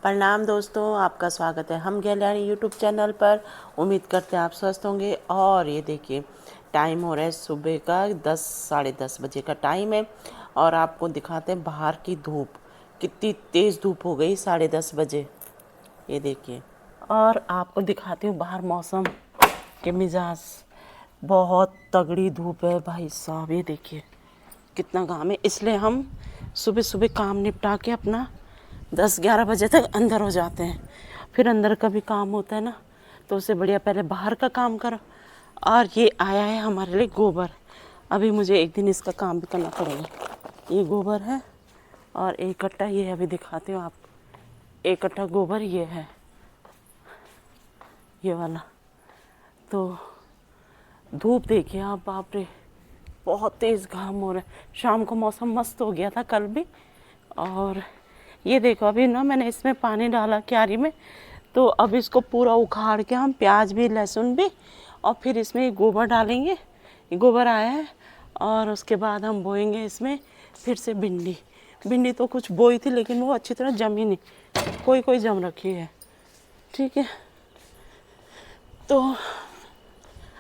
प्रणाम दोस्तों, आपका स्वागत है हम गैलरी यूट्यूब चैनल पर। उम्मीद करते हैं आप स्वस्थ होंगे। और ये देखिए, टाइम हो रहा है सुबह का 10 साढ़े 10 बजे का टाइम है। और आपको दिखाते हैं बाहर की धूप, कितनी तेज़ धूप हो गई 10:30 बजे। ये देखिए, और आपको दिखाती हूँ बाहर मौसम के मिजाज। बहुत तगड़ी धूप है भाई साहब। ये देखिए कितना काम है, इसलिए हम सुबह सुबह काम निपटा के अपना 10-11 बजे तक अंदर हो जाते हैं। फिर अंदर का भी काम होता है ना, तो उससे बढ़िया पहले बाहर का काम करो। और ये आया है हमारे लिए गोबर। अभी मुझे एक दिन इसका काम भी करना पड़ेगा। ये गोबर है और एक कट्टा ये है, अभी दिखाती हूँ आपको। एक कट्टा गोबर ये है, ये वाला। तो धूप देखिए आप, बाप रे, बहुत तेज़ घाम हो रहा है। शाम को मौसम मस्त हो गया था कल भी। और ये देखो, अभी ना मैंने इसमें पानी डाला क्यारी में, तो अब इसको पूरा उखाड़ के हम प्याज भी लहसुन भी और फिर इसमें गोबर डालेंगे। गोबर आया है और उसके बाद हम बोएंगे इसमें फिर से भिंडी। भिंडी तो कुछ बोई थी लेकिन वो अच्छी तरह जमी नहीं, कोई कोई जम रखी है। ठीक है, तो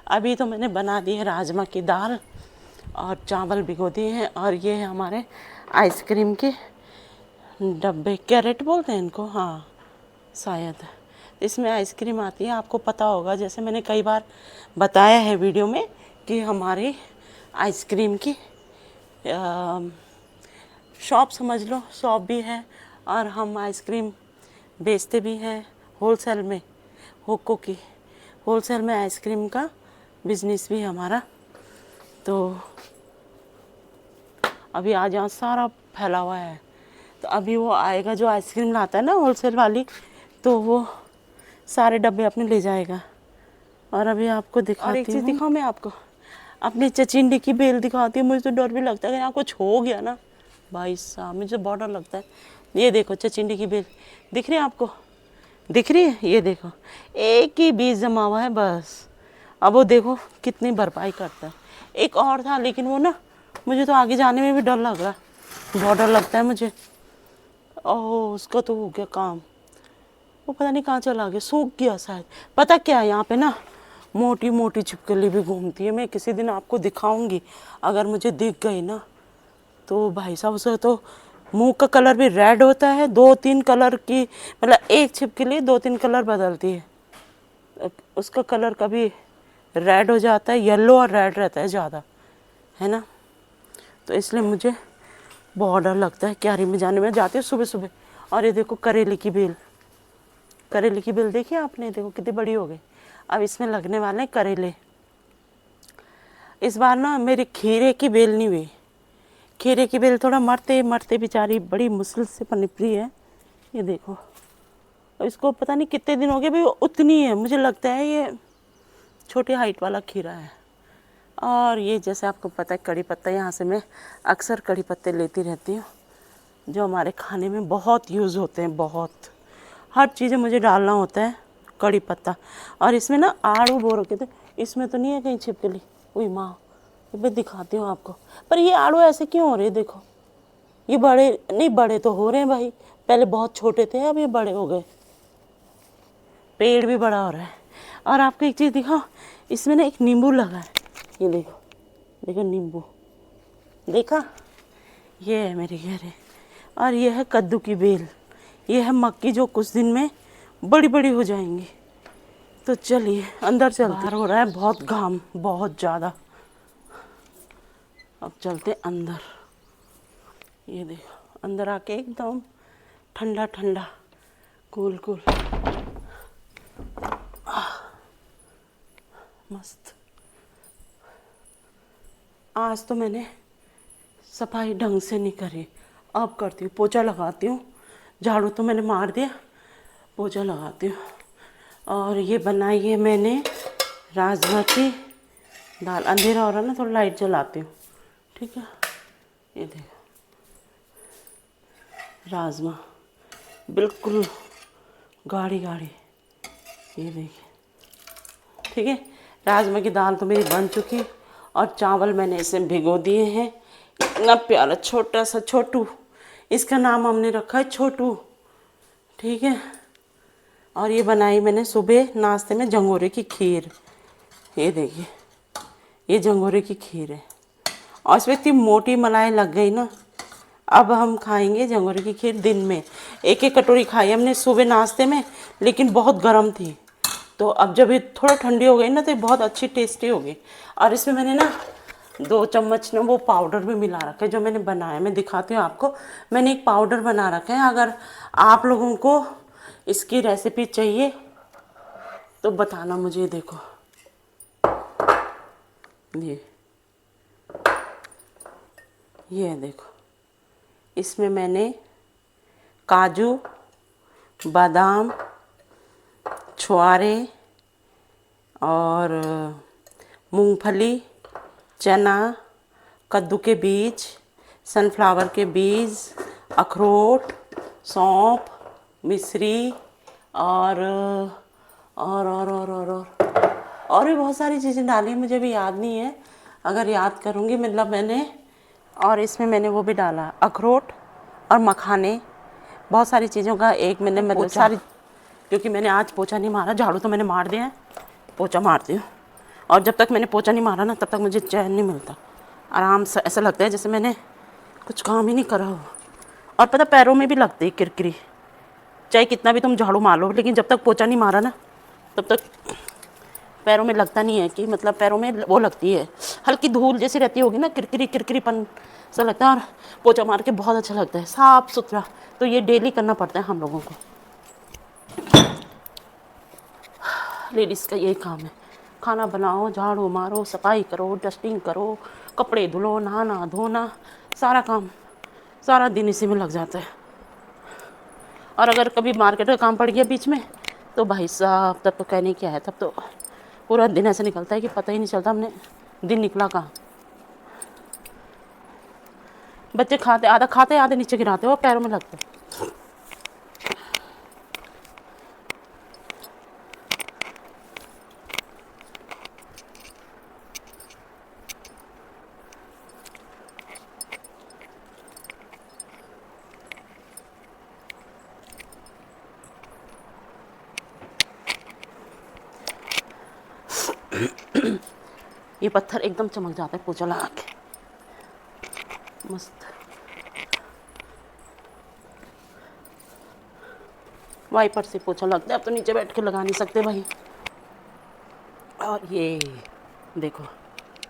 अभी तो मैंने बना दी है राजमा की दाल और चावल भिगो दिए हैं। और ये है हमारे आइसक्रीम के डब्बे, कैरेट बोलते हैं इनको, हाँ शायद। इसमें आइसक्रीम आती है, आपको पता होगा, जैसे मैंने कई बार बताया है वीडियो में कि हमारी आइसक्रीम की शॉप समझ लो, शॉप भी है। और हम आइसक्रीम बेचते भी हैं होलसेल में। होको की होलसेल में आइसक्रीम का बिजनेस भी है हमारा। तो अभी आज यहाँ सारा फैला हुआ है। तो अभी वो आएगा जो आइसक्रीम लाता है ना होलसेल वाली, तो वो सारे डब्बे अपने ले जाएगा। और अभी आपको दिखाती हूँ, और एक चीज़ दिखाऊँ मैं आपको, अपनी चचिंडी की बेल दिखाती हूँ। मुझे तो डर भी लगता है कि यहाँ कुछ हो गया ना भाई साहब, मुझे बहुत डर लगता है। ये देखो चचिंडी की बेल, दिख रही है आपको? दिख रही है? ये देखो, एक ही बीज जमा हुआ है बस। अब वो देखो कितनी भरपाई करता है। एक और था लेकिन वो ना, मुझे तो आगे जाने में भी डर लग रहा है, बहुत डर लगता है मुझे। ओह, उसका तो हो गया काम, वो पता नहीं कहाँ चला गया, सूख गया शायद। पता क्या है, यहाँ पे ना मोटी मोटी छिपकली भी घूमती है। मैं किसी दिन आपको दिखाऊंगी, अगर मुझे दिख गई ना तो भाई साहब, उसे तो मुंह का कलर भी रेड होता है, 2-3 कलर की, मतलब एक छिपकली 2-3 कलर बदलती है। उसका कलर कभी रेड हो जाता है, येलो और रेड रहता है ज़्यादा, है ना। तो इसलिए मुझे बहुत डर लगता है क्यारी में जाने में। जाती हूँ सुबह सुबह। और ये देखो करेले की बेल, करेले की बेल देखी आपने? देखो कितनी बड़ी हो गई। अब इसमें लगने वाले हैं करेले। इस बार ना मेरी खीरे की बेल नहीं हुई। खीरे की बेल थोड़ा मरते मरते बेचारी बड़ी मुश्किल से पनपी है। ये देखो, इसको पता नहीं कितने दिन हो गए भी, उतनी है। मुझे लगता है ये छोटी हाइट वाला खीरा है। और ये जैसे आपको पता है कड़ी पत्ता, यहाँ से मैं अक्सर कड़ी पत्ते लेती रहती हूँ, जो हमारे खाने में बहुत यूज़ होते हैं। बहुत, हर चीज़ें मुझे डालना होता है कड़ी पत्ता। और इसमें ना आड़ू बो रखे थे, इसमें तो नहीं है कहीं छिपकली। वही माँ, ये मैं दिखाती हूँ आपको। पर ये आड़ू ऐसे क्यों हो रहे, देखो ये बड़े नहीं, बड़े तो हो रहे हैं भाई, पहले बहुत छोटे थे अब ये बड़े हो गए, पेड़ भी बड़ा हो रहा है। और आपको एक चीज़ दिखाओ, इसमें ना एक नींबू लगा है। ये देखो, देखो नींबू, देखा? ये है मेरे घेरे। और ये है कद्दू की बेल, ये है मक्की, जो कुछ दिन में बड़ी बड़ी हो जाएंगी। तो चलिए अंदर चलते। बाहर हो रहा है बहुत घाम, बहुत ज़्यादा। अब चलते अंदर। ये देखो अंदर आके एकदम ठंडा ठंडा, कूल कूल, मस्त। आज तो मैंने सफाई ढंग से नहीं करी, अब करती हूँ। पोछा लगाती हूँ, झाड़ू तो मैंने मार दिया, पोछा लगाती हूँ। और ये बनाई है मैंने राजमा की दाल। अंधेरा हो रहा है ना, थोड़ा लाइट जलाती हूँ, ठीक है। ये देखो राजमा बिल्कुल गाढ़ी गाढ़ी, ये देखिए, ठीक है। राजमा की दाल तो मेरी बन चुकी। और चावल मैंने इसे भिगो दिए हैं। इतना प्यारा छोटा सा छोटू, इसका नाम हमने रखा है छोटू, ठीक है। और ये बनाई मैंने सुबह नाश्ते में जंगोरे की खीर। ये देखिए, ये जंगोरे की खीर है और इसमें इतनी मोटी मलाई लग गई ना। अब हम खाएंगे जंगोरे की खीर दिन में। एक एक कटोरी खाई हमने सुबह नाश्ते में, लेकिन बहुत गर्म थी। तो अब जब ये थोड़ा ठंडी हो गई ना तो ये बहुत अच्छी टेस्टी हो गई। और इसमें मैंने ना 2 चम्मच ना वो पाउडर भी मिला रखा है जो मैंने बनाया। मैं दिखाती हूँ आपको। मैंने एक पाउडर बना रखा है। अगर आप लोगों को इसकी रेसिपी चाहिए तो बताना मुझे। देखो ये देखो, इसमें मैंने काजू, बादाम, छुआरे और मूंगफली, चना, कद्दू के बीज, सनफ्लावर के बीज, अखरोट, सौंफ, मिश्री और भी बहुत सारी चीज़ें डाली, मुझे भी याद नहीं है। अगर याद करूँगी मतलब मैंने। और इसमें मैंने वो भी डाला अखरोट और मखाने, बहुत सारी चीज़ों का एक मैंने मतलब सारी, क्योंकि मैंने आज पोछा नहीं मारा। झाड़ू तो मैंने मार दिया है, पोछा मारती हूँ। और जब तक मैंने पोछा नहीं मारा ना तब तक मुझे चैन नहीं मिलता। आराम से ऐसा लगता है जैसे मैंने कुछ काम ही नहीं करा हो। और पता पैरों में भी लगती है किरकिरी, चाहे कितना भी तुम झाड़ू मार लो, लेकिन जब तक पोछा नहीं मारा ना तब तक पैरों में लगता नहीं है कि मतलब पैरों में वो लगती है, हल्की धूल जैसी रहती होगी ना, किरकिरी किरकिरीपन सा लगता है। और पोछा मार के बहुत अच्छा लगता है, साफ सुथरा। तो ये डेली करना पड़ता है हम लोगों को। लेडीज़ का यही काम है, खाना बनाओ, झाड़ू मारो, सफाई करो, डस्टिंग करो, कपड़े धुलो, नहाना धोना, सारा काम, सारा दिन इसी में लग जाता है। और अगर कभी मार्केट का काम पड़ गया बीच में तो भाई साहब तब तो कहने क्या है, तब तो पूरा दिन ऐसे निकलता है कि पता ही नहीं चलता हमने दिन निकला कहाँ। बच्चे खाते आधे नीचे गिराते हो, पैरों में लगते। ये पत्थर एकदम चमक जाता है पोछा लगा के, मस्त। वाइपर से पोछा लगता है, अब तो नीचे बैठ के लगा नहीं सकते भाई। और ये देखो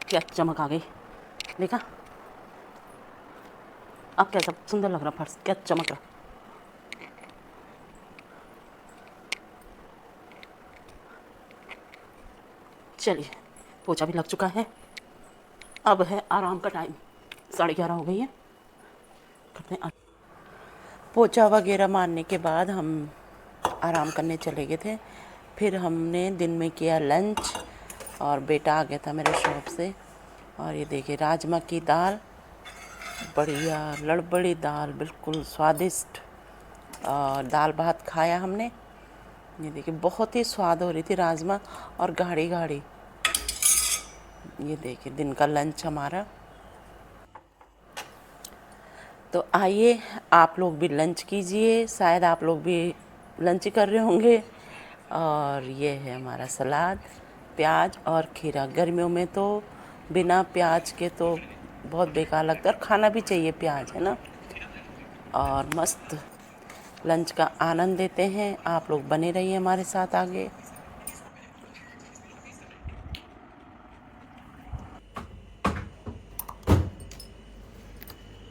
क्या चमक आ गई, देखा अब कैसा सुंदर लग रहा फर्श, क्या चमक रहा। चलिए पोछा भी लग चुका है, अब है आराम का टाइम। 11:30 हो गई है, करते हैं। पोछा वगैरह मारने के बाद हम आराम करने चले गए थे। फिर हमने दिन में किया लंच और बेटा आ गया था मेरे शॉप से। और ये देखिए राजमा की दाल, बढ़िया लड़बड़ी दाल, बिल्कुल स्वादिष्ट। और दाल भात खाया हमने। ये देखिए बहुत ही स्वाद हो रही थी राजमा और गाढ़ी गाढ़ी। ये देखिए दिन का लंच हमारा। तो आइए आप लोग भी लंच कीजिए, शायद आप लोग भी लंच कर रहे होंगे। और ये है हमारा सलाद, प्याज और खीरा। गर्मियों में तो बिना प्याज के तो बहुत बेकार लगता है, और खाना भी चाहिए प्याज, है ना। और मस्त लंच का आनंद लेते हैं। आप लोग बने रहिए हमारे साथ आगे।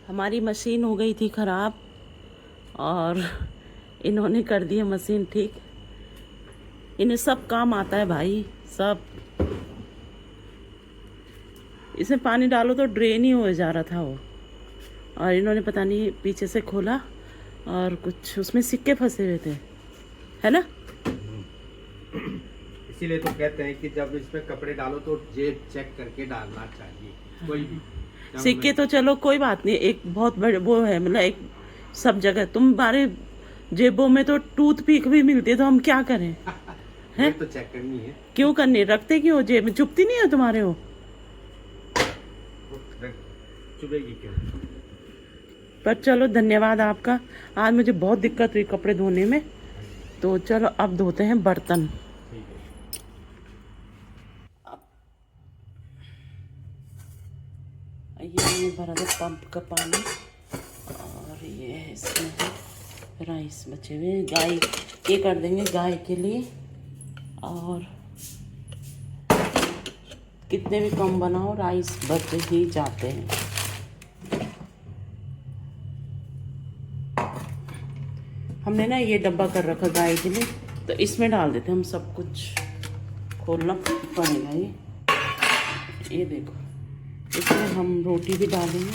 हमारी मशीन हो गई थी ख़राब और इन्होंने कर दी है मशीन ठीक। इन्हें सब काम आता है भाई, सब। इसमें पानी डालो तो ड्रेन ही हो जा रहा था वो, और इन्होंने पता नहीं पीछे से खोला और कुछ उसमें सिक्के फंसे हुए थे, है ना। इसीलिए तो कहते हैं कि जब इसमें कपड़े डालो तो जेब चेक करके डालना चाहिए, कोई भी। सिक्के तो चलो कोई बात नहीं, एक बहुत बड़े वो है, मतलब एक सब जगह। तुम्हारे जेबों में तो टूथपिक भी मिलती है, तो हम क्या करें हैं? तो चेक करनी है। क्यों करनी, रखते क्यों जेब में? चुभती नहीं है तुम्हारे वो? चुभेगी क्यों? पर चलो धन्यवाद आपका। आज मुझे बहुत दिक्कत हुई कपड़े धोने में। तो चलो अब धोते हैं बर्तन। ठीक है। ये मैंने भरा था पंप का पानी, और ये है इसमें है राइस बचे हुए। गाय ये कर देंगे गाय के लिए, और कितने भी कम बनाओ राइस बच ही जाते हैं। हमने ना ये डब्बा कर रखा गाय के लिए, तो इसमें डाल देते हम सब कुछ। खोलना पड़ेगा ये देखो, इसमें हम रोटी भी डालेंगे।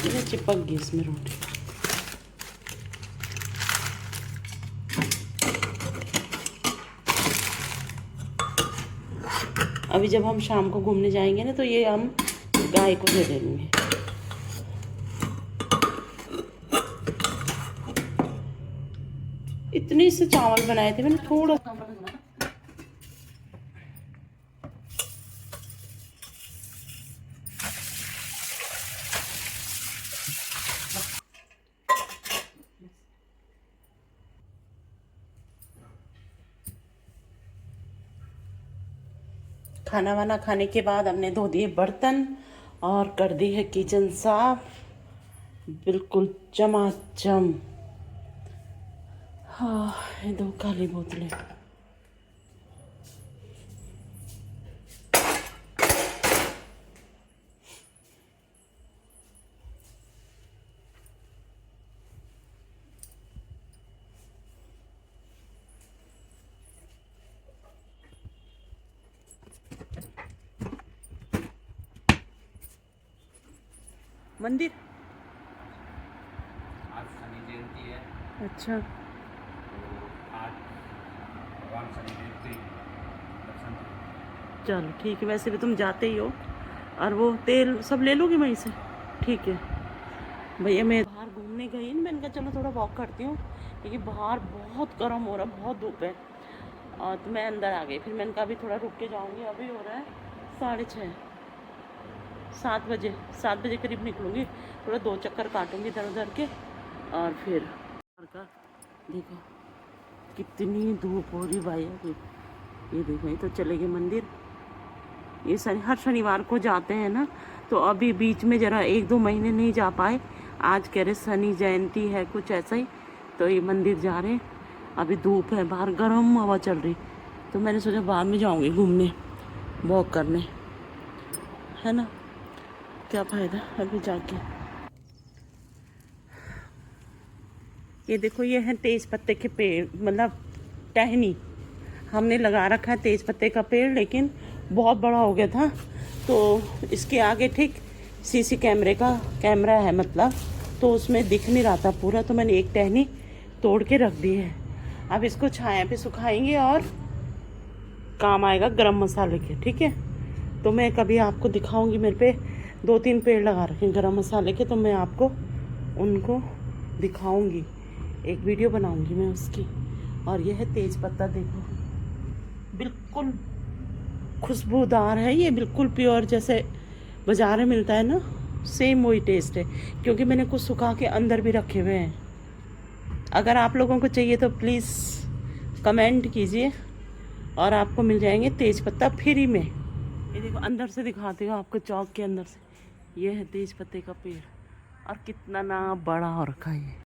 ये चिपक गई इसमें रोटी। अभी जब हम शाम को घूमने जाएंगे ना, तो ये हम गाय को दे देंगे। इतने से चावल बनाए थे मैंने, थोड़ा खाना वाना खाने के बाद हमने धो दिए बर्तन और कर दी है किचन साफ, बिल्कुल चमाचम। हाँ, ये 2 काली बोतलें। मंदिर आज शनि जयंती है, अच्छा, तो आज भगवान शनिदेव के दर्शन करें। चलो ठीक है। वैसे भी तुम जाते ही हो, और वो तेल सब ले लोगे वहीं से? ठीक है भैया। मैं बाहर घूमने गई, मैंने कहा चलो थोड़ा वॉक करती हूँ, क्योंकि बाहर बहुत गर्म हो रहा है, बहुत धूप है। और तो मैं अंदर आ गई, फिर मैंने कहा अभी थोड़ा रुक के जाऊँगी। अभी हो रहा है 6:30, 7 बजे करीब निकलूँगी। थोड़ा 2 चक्कर काटूँगी इधर उधर के, और फिर का देखो कितनी धूप हो रही भाई। ये देखो, ये तो चले गए मंदिर। ये हर शनिवार को जाते हैं ना, तो अभी बीच में ज़रा 1-2 महीने नहीं जा पाए। आज कह रहे शनि जयंती है, कुछ ऐसा ही, तो ये मंदिर जा रहे हैं। अभी धूप है, बाहर गर्म हवा चल रही, तो मैंने सोचा बाद में जाऊँगी घूमने, वॉक करने, है ना, क्या फ़ायदा अभी जाके। ये देखो, ये है तेज पत्ते के पेड़, मतलब टहनी हमने लगा रखा है तेज पत्ते का पेड़, लेकिन बहुत बड़ा हो गया था। तो इसके आगे ठीक सीसी कैमरे का कैमरा है, मतलब तो उसमें दिख नहीं रहा था पूरा, तो मैंने एक टहनी तोड़ के रख दी है। अब इसको छाया पे सुखाएंगे और काम आएगा गरम मसाले के, ठीक है। तो मैं कभी आपको दिखाऊंगी, मेरे पे 2-3 पेड़ लगा रखे हैं गरम मसाले के, तो मैं आपको उनको दिखाऊंगी, एक वीडियो बनाऊंगी मैं उसकी। और यह है तेज पत्ता, देखो बिल्कुल खुशबूदार है ये, बिल्कुल प्योर, जैसे बाजार में मिलता है ना, सेम वही टेस्ट है। क्योंकि मैंने कुछ सुखा के अंदर भी रखे हुए हैं। अगर आप लोगों को चाहिए तो प्लीज़ कमेंट कीजिए, और आपको मिल जाएंगे तेज पत्ता फ्री में। ये देखो, अंदर से दिखाती हूँ आपको, चौक के अंदर से। ये है तेज पत्ते का पेड़, और कितना ना बड़ा हो रखा है ये।